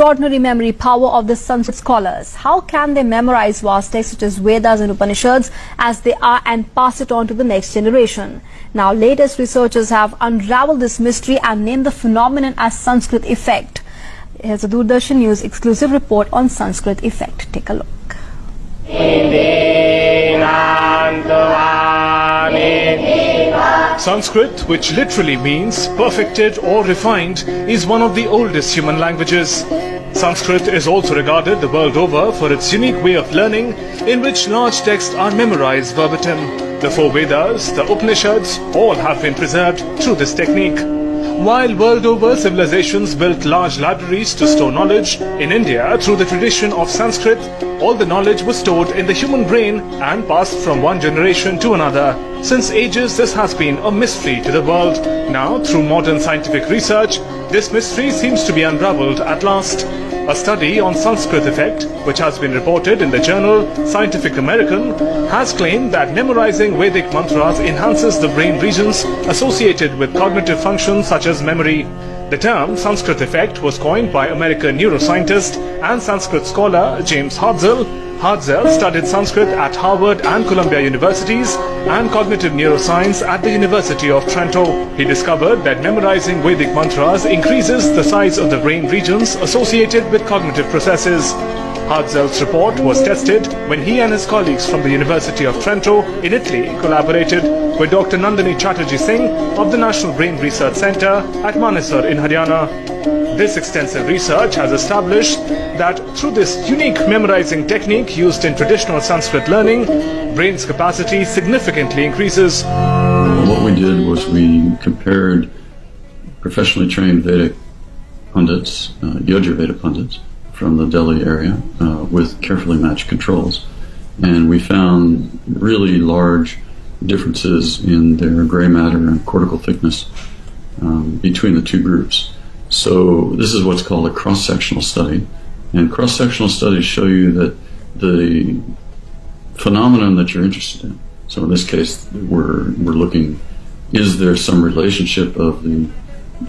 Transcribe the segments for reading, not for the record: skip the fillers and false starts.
extraordinary memory power of the Sanskrit scholars. How can they memorize vast texts such as Vedas and Upanishads as they are and pass it on to the next generation? Now, latest researchers have unraveled this mystery and named the phenomenon as Sanskrit effect. Here's a Doordarshan News exclusive report on Sanskrit effect. Take a look. Sanskrit, which literally means perfected or refined, is one of the oldest human languages. Sanskrit is also regarded the world over for its unique way of learning, in which large texts are memorized verbatim. The four Vedas, the Upanishads, all have been preserved through this technique. While world over civilizations built large libraries to store knowledge, in India, through the tradition of Sanskrit, all the knowledge was stored in the human brain and passed from one generation to another. Since ages, this has been a mystery to the world. Now, through modern scientific research, this mystery seems to be unraveled at last. A study on Sanskrit effect, which has been reported in the journal Scientific American, has claimed that memorizing Vedic mantras enhances the brain regions associated with cognitive functions such as memory. The term Sanskrit effect was coined by American neuroscientist and Sanskrit scholar James Hartzell. Hartzell studied Sanskrit at Harvard and Columbia Universities and cognitive neuroscience at the University of Toronto. He discovered that memorizing Vedic mantras increases the size of the brain regions associated with cognitive processes. Hartzell's report was tested when he and his colleagues from the University of Toronto in Italy collaborated with Dr. Nandini Chatterjee Singh of the National Brain Research Centre at Manesar in Haryana. This extensive research has established that through this unique memorizing technique used in traditional Sanskrit learning, brain's capacity significantly increases. What we did was we compared professionally trained Vedic pundits, Yajurveda pundits, from the Delhi area with carefully matched controls. And we found really large differences in their gray matter and cortical thickness between the two groups. So this is what's called a cross-sectional study. And cross-sectional studies show you that the phenomenon that you're interested in. So in this case, we're looking, is there some relationship of the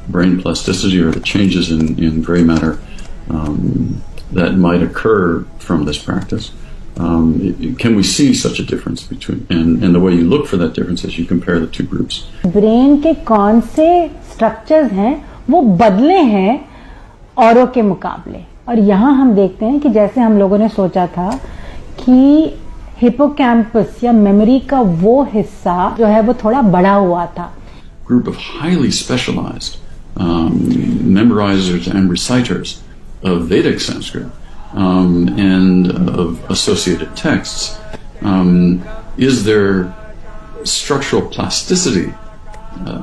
brain plasticity or the changes in gray matter that might occur from this practice? Can we see such a difference between, and the way you look for that difference is you compare the two groups. Brain के कौन से structures हैं वो बदले हैं औरों के मुकाबले, और यहाँ हम देखते हैं कि जैसे हम लोगों ने सोचा था कि हिपोकैम्पस या मेमोरी का वो हिस्सा जो है वो थोड़ा बड़ा हुआ था. Group of highly specialized memorizers and reciters of Vedic Sanskrit and of associated texts, is there structural plasticity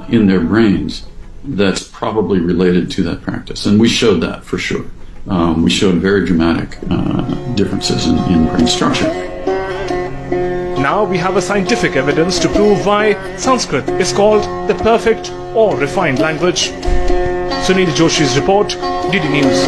in their brains that's probably related to that practice? And we showed that for sure. We showed very dramatic differences in brain structure. Now we have a scientific evidence to prove why Sanskrit is called the perfect or refined language. Sunil Joshi's report, DD News.